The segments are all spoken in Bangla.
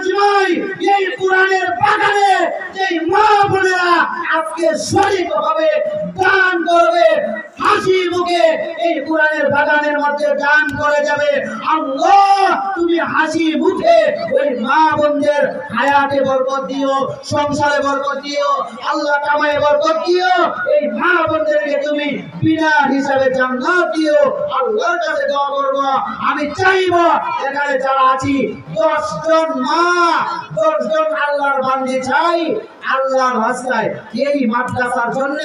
মজমায় এই কোরআনের বাগানে যেই মা বোনেরা আজকে শরীকভাবে দান করবে, হাসি মুখে এই কোরআনের বাগানের মধ্যে দান করে যাবে, আল্লাহ তুমি হাসি মুখে ওই মা বোনদের হায়াতে বরকত দিও, সংসারে বরকত দিও, আল্লাহ কামায়ে বরকত দিও, এই মা বোনদেরকে তুমি বিনা হিসাবে জান্নাত দিও। আল্লাহর কাছে দোয়া করব, আমি চাইব এখানে যারা আছি 10 জন মা, 10 জন আল্লাহর বান্দি চাই আল্লাহর রাস্তায় এই মাদ্রাসার জন্য,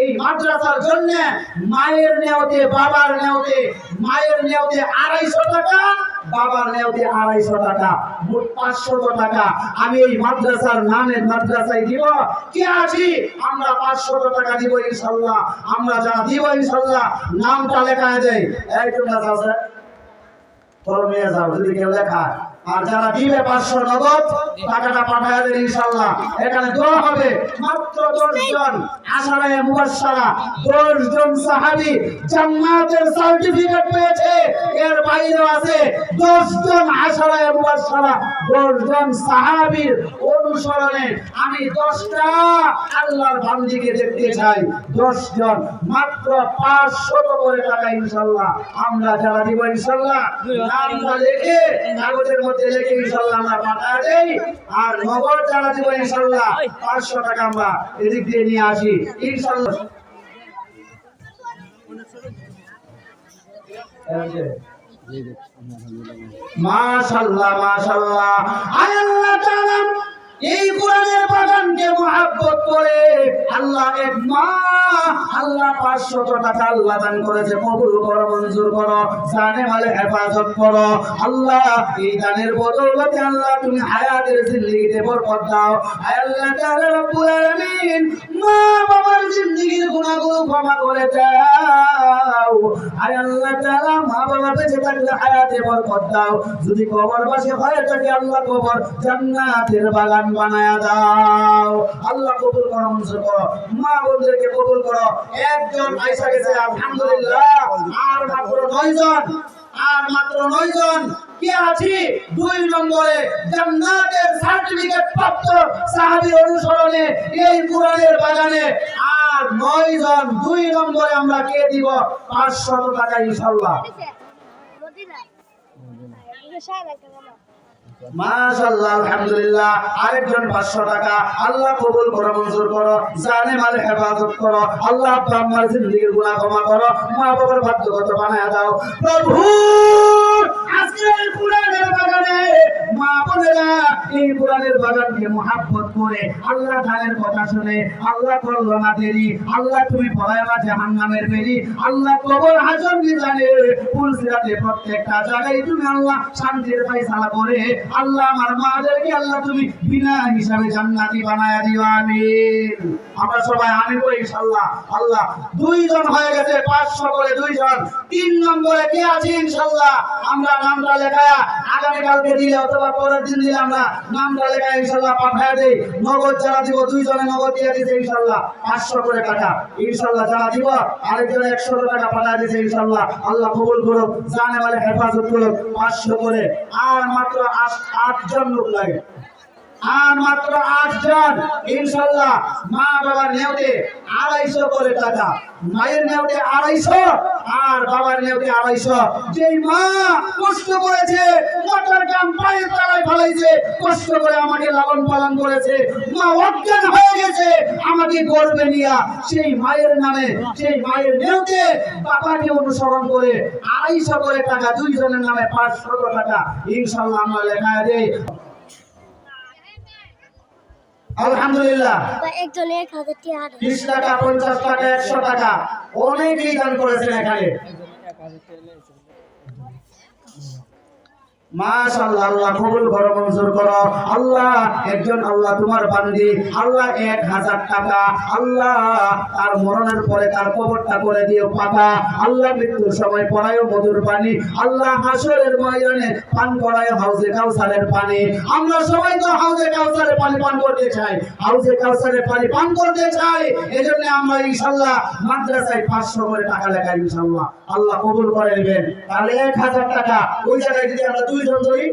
এই মাদ্রাসার জন্য মায়ের নেওতে, বাবার নেওতে, মায়ের নেওতে 250 টাকা, বাবার নেওতে 250 টাকা, মোট 500 টাকা আমি এই মাদ্রাসার নামে মাদ্রাসায় দিব। কে আছি আমরা 500 টাকা দিব ইনশাআল্লাহ। আমরা যারা দিব ইনশাআল্লাহ নামটা লেখায় দেই, এই তোমরা যাও স্যার, তোর মেয়ে যাও যদি কেউ লেখা, আর যারা দিবে 500 নগদ টাকাটা পাঠায় দেন ইনশাআল্লাহ। এখানে দোয়া হবে মাত্র 10 জন আশারায়ে মুবাশশারা, 10 জন সাহাবী জান্নাতের সার্টিফিকেট পেয়েছে, এর বাইরেও আছে 10 জন আশারায়ে মুবাশশারা, 10 জন সাহাবীর অনুসরণে আমি 10টা আল্লাহর বান্দিকে দেখতে চাই। 10 জন মাত্র 500 করে টাকা ইনশাআল্লাহ আমরা যারা দিব ইনশাআল্লাহ নামটা লিখে কাগজের মধ্যে লিখে ইনশাআল্লাহ আমরা পাঠিয়ে দেই। আর নগদ যারা দিব ইনশাআল্লাহ 500 টাকা আমরা এদিক দিয়ে নিয়ে আসি ইনশাআল্লাহ। মাশাআল্লাহ মাশাআল্লাহ। আল্লাহ তাআলা এই কোরআনের বাগানকে মহব্বত করে আল্লাহ এক মা, আল্লাহ 500 টাকা আল্লাহ দান করেছে, কবুল করো, মঞ্জুর করো, জানে মালে হেফাজত করো আল্লাহ। এই দানের বদৌলতে আল্লাহ তুমি হায়াতের জিন্দেগিতে বরকত দাও। আয় আল্লাহ তাআলা রব্বুল আলামিন মা বাবার জিন্দেগির গুনাহগুলো ক্ষমা করে দাও। আয় আল্লাহ তাআলা মা বাবা বেঁচে থাকলে হায়াতে বরকত দাও, যদি কবরবাসী হয়ে থাকে আল্লাহ কবর জান্নাতের বাগান বানায়া দাও। আল্লাহ কবুল করো, মঞ্জুর করো, মা বোনদেরকে কবুল করো। একজন আয়েশা গেছে আলহামদুলিল্লাহ, আর মাত্র 9 জন, আর মাত্র 9 জন কে আছি 2 নম্বরে জান্নাতের সার্টিফিকেট প্রাপ্ত সাহাবী অনুসরণে এই কোরআনের বাগানে, আর 9 জন 2 নম্বরে আমরা কে দিব 500 টাকা ইনশাআল্লাহ। মাশাআল্লাহ আলহামদুলিল্লাহ। আরেকজন 500 টাকা আল্লাহ কবুল করো, মঞ্জুর করো, জানে মালে হেফাজত করো আল্লাহ। আপনার জিন্দেগির গুনাহ ক্ষমা করো, মা বাবার বাধ্যগত বানায়া দাও প্রভু। আজকে এই কোরআনের বাগানে মা বোনেরা এই কোরআনের বাগানকে মহব্বত করে আল্লাহ তাআলার কথা শুনে আল্লাহ করলো না দেরি, আল্লাহ তুমি পড়ায় না জাহান্নামের বেরি, আল্লাহ কবর হাজর মিজানে পুলসিরাতে প্রত্যেকটা জায়গায় তুমি আল্লাহ শান্তির ফয়সালা করে আল্লাহ আমার মাদেরকে আল্লাহ তুমি বিনা হিসাবে জান্নাতি বানায়া দিও, আমিন। আমরা সবাই আমিন বলি ইনশাআল্লাহ। আল্লাহ 2 জন হয়ে গেছে, 500 করে 2 জন। 3 নম্বরে কে আছে ইনশাআল্লাহ আমরা নামটা লেখায়া আগামী কালকে দিলে অথবা পরের দিন দিলে আমরা নামটা লেখায়া ইনশাআল্লাহ পাঠিয়ে দেই। নগদ যারা দিব 2 জনে নগদ দিয়ে দিয়েছে ইনশাআল্লাহ 500 করে টাকা ইনশাআল্লাহ যারা দিব, আরেকজনে 100 টাকা পাঠিয়ে দিয়েছে ইনশাআল্লাহ। আল্লাহ কবুল করো, জানে মালে হেফাজত করো 500 করে। আর মাত্র 8 জন লোক লাগে, আর মাত্র 8 জন ইনশাআল্লাহ মা বাবার নেওতে 250 করে টাকা, মায়ের নেওতে 250 আর বাবার নেওতে 250। যেই মা কষ্ট করেছে, মোটর গাম পায়ের তলায় ফেলাইছে, কষ্ট করে আমাকে লালন পালন করেছে, মা অজ্ঞান হয়ে গেছে আমাকে গর্ভে নিয়া, সেই মায়ের নামে, সেই মায়ের নেওতে বাবাকে অনুসরণ করে 250 করে টাকা, 2 জনের নামে 500 টাকা ইনশাআল্লাহ আমরা লেখায় দেই। আলহামদুলিল্লাহ। একজন 10 টাকা, 50 টাকা, 100 টাকা অনেকেই দান করেছেন এখানে। মাশাআল্লাহ, আল্লাহ কবুল করো, মঞ্জুর করো আল্লাহ। একজন আল্লাহ তোমার বান্দি আল্লাহ 1000 টাকা আল্লাহ তার মরণের পরে তার কবরটা করে দিও পাকা আল্লাহ। মৃত্যুর সময় পড়ায়ও মধুর পানি আল্লাহ, হাসরের ময়দানে পান করায় হাউজে কাউসারের পানি। আমরা সবাই তো হাউজে কাউসারের পানি পান করতে চাই, হাউজে কাউসারের পানি পান করতে চাই। এজন্য আমরা ইনশাআল্লাহ মাদ্রাসায় 500 করে টাকা লেখাই ইনশাআল্লাহ। আল্লাহ কবুল করে নেবেন। তাহলে 1000 টাকা ওই জায়গায় যদি আমরা 2 জন ধরি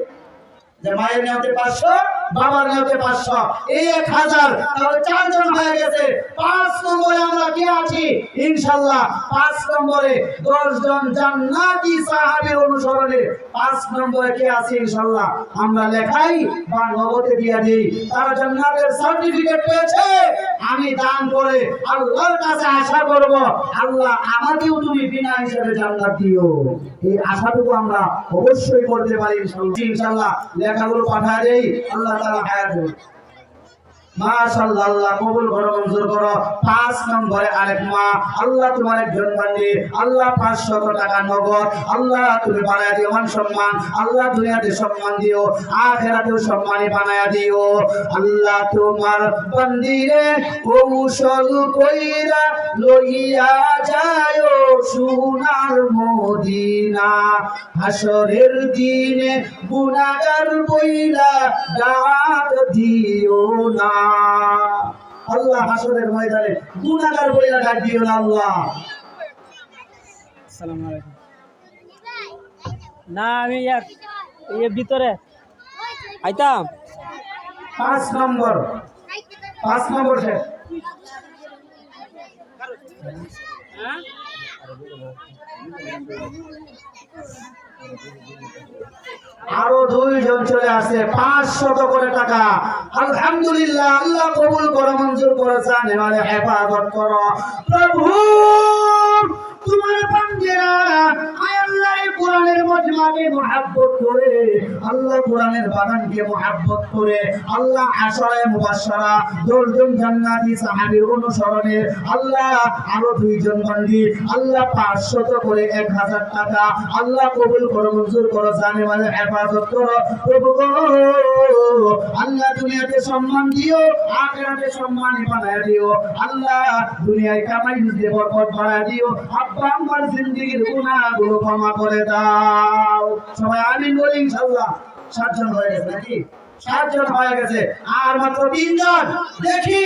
যে মায়ের নিয়তে 500, বাবার নিয়তে 500, এই 1000, তাহলে 4 জন হয়ে গেছে। 5 নম্বরে আমরা কি আছি? ইনশাআল্লাহ 5 নম্বরে 10 জন জান্নাতি সাহাবীর অনুসরণে 5 নম্বরে কি আছে ইনশাআল্লাহ আমরা লেখাই বা নগদে দিয়ে দেই। তারা জান্নাতের সার্টিফিকেট পেয়েছে। আমি দান করে আল্লাহর কাছে আশা করব, আল্লাহ আমাকেও তুমি বিনা হিসাবে জান্নাত দিও। এই আশাটুকু আমরা অবশ্যই করতে পারি ইনশাআল্লাহ। লেখাগুলো পাঠিয়ে দেই, আল্লাহ তাআলা হায়াত দেন। মাশাআল্লাহ, আল্লাহ কবুল করো, মঞ্জুর করো। 5 নম্বরে আরেক মা, আল্লাহ তোমার একজন বান্দি, আল্লাহ 500 টাকা নগদ, আল্লাহ তুমি বানায় দিও মান সম্মান, আল্লাহ দুনিয়াতে সম্মান দিও, আখিরাতেও সম্মানী বানায় দিও। আল্লাহ তোমার বান্দিরে কৌশল কইরা লইয়া যায় সোনার মদিনা, হাসরের দিনে গুনাহগার বইলা ডাক দিও না। আল্লাহ হাসরের ময়দানে গুনাহগার বইলা ডাক দিও না আল্লাহ। আসসালামু আলাইকুম। না আমি এর ভিতরে আইতাম। 5 নম্বর, 5 নম্বর শেষ। আরো 2 জন চলে আসে, 500 করে টাকা। আলহামদুলিল্লাহ, আল্লাহ কবুল করো, মঞ্জুর করো, জানেমালে হেফাজত করো প্রভু। তোমার বান্দিরা আয় আল্লাহ এই কোরআনের মজমাকে মুহাব্বত করে, আল্লাহ কোরআনের বাগানকে মুহাব্বত করে, আল্লাহ আশরায়ে মুবাশশারা 10 জন জান্নাতি সাহাবীর অনুসরণে আল্লাহ আরো 2 জন বান্দি, আল্লাহ 500 করে 1000 টাকা, আল্লাহ কবুল করো, মঞ্জুর করো, জানেমালে হেফাজত করো প্রভু গো। আল্লাহ দুনিয়াতে সম্মান দিও, আখিরাতে সম্মানী বানায় দিও। আল্লাহ দুনিয়ায় কামাই দিয়ে বরকত বাড়ায় দিও। আব্বা আমার জিন্দেগীর গুনাহগুলো ক্ষমা করে দাও। সবাই আমিন বলি ইনশাআল্লাহ। 7 জন হয়ে গেছে নাকি? 7 জন হয়ে গেছে, আর মাত্র 3 জন। দেখি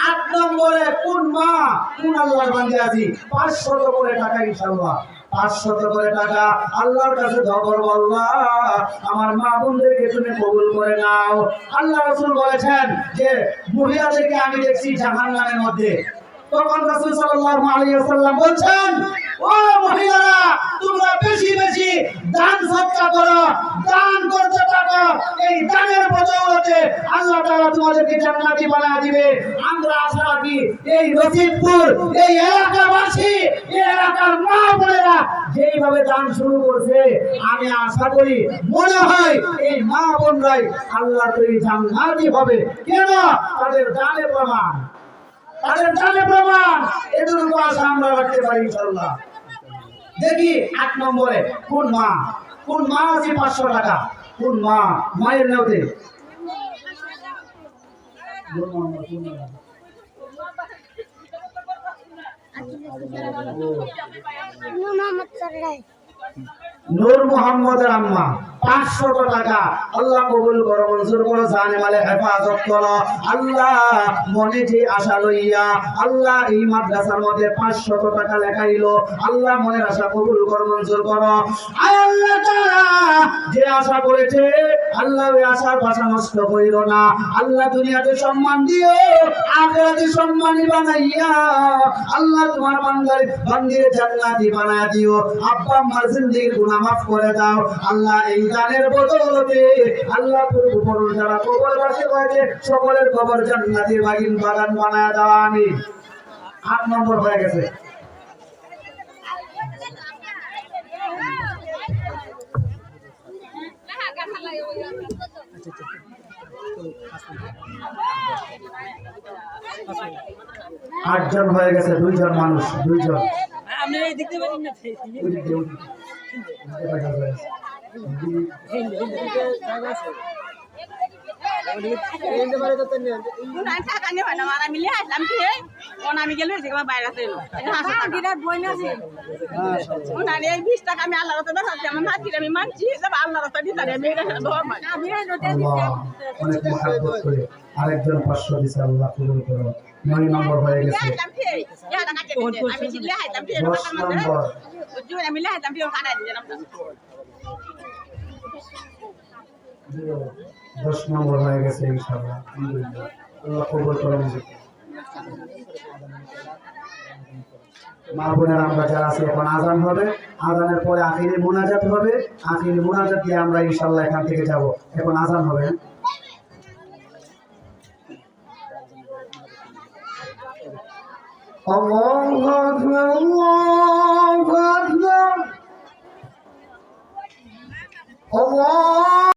8 নম্বরে কোন মা, কোন আল্লাহর বান্দা আছি? 500 করে টাকা ইনশাআল্লাহ, 500 করে টাকা আল্লাহর কাছে ধবর। আল্লাহ আমার মা বোনদেরকে তুমি কবুল করে নাও। আল্লাহ রাসূল বলেছেন যে মহিলাদেরকে আমি দেখছি জাহান্নামের মধ্যে। তখন রাসূল সাল্লাল্লাহু আলাইহি ওয়াসাল্লাম বলেন, ও মহিলারা তোমরা বেশি বেশি দান সদকা করো, দান করতে থাকো। এই দানের বদৌলতে আল্লাহ তাআলা তোমাদেরকে জান্নাতি বানায় দিবে। আমরা আশা রাখি এই রশিদপুর, এই এলাকাবাসী, এই এলাকার মা বোনেরা যেইভাবে দান শুরু করছে, আমি আশা করি মনে হয় এই মা বোনরাই আল্লাহর তৈরি জান্নাতি হবে। কেন? তাদের দানের প্রমাণ, তাদের জানে প্রমাণ। এটুকু আশা আমরা রাখতে পারি ইনশাআল্লাহ। দেখি 8 নম্বরে কোন মা, কোন মা আছে 500 টাকা? কোন মা? মায়ের নামে নূর মোহাম্মদের আম্মা 500 টাকা। আল্লাহ কবুল করো, মঞ্জুর করো, জানেমালে হেফাজত করো। আল্লাহ মনে যে আশা লইয়া আল্লাহ এই মাদ্রাসার মধ্যে 500 টাকা লেখাইলো, আল্লাহ মনের আশা কবুল করো, মঞ্জুর করো। আয় আল্লাহ তাআলা যে আশা করেছে, আল্লাহ ওই আশার ভাষা নষ্ট কইরো না। আল্লাহ দুনিয়াতে সম্মান দিও, আখিরাতে সম্মানী বানাইয়া আল্লাহ তোমার বান্দিরে জান্নাতি বানায় দিও। আব্বা আম্মার জিন্দেগীর গুনাহ মাফ করে দাও আল্লাহ। এই দানের বদৌলতে আল্লাহ পূর্বপুরুষ যারা কবরবাসী হয়েছে সকলের কবর জান্নাতের বাগান বানায় দাও। আমিন। 8 নম্বর হয়ে গেছে। আটজন হয়ে গেছে, 2 জন মানুষ, 2 জন। আপনি এই দেখতে পারেন না? আমি গেলে বাইরে এই 20 টাকা আমি আল্লাহ রাস্তা দেখাচ্ছি, আমার নাতি আমি মানছি, আল্লাহ রাস্তা দিতে আরেকজন 500 দিছে, আল্লাহ কবুল করো। 9 নম্বর হয়ে গেছে। 10 নম্বর 10 নম্বর হয়ে গেছে ইনশাআল্লাহ। আলহামদুলিল্লাহ, আল্লাহ কবুল করুন। মা বোনেরা আমরা যারা আছি, এখন আজান হবে, আজানের পরে আখিরি মুনাজাত হবে, আখিরি মুনাজাত দিয়ে আমরা ইনশাআল্লাহ এখান থেকে যাব। এখন আজান হবে। আল্লাহু আকবার, আল্লাহু আকবার, আল্লাহ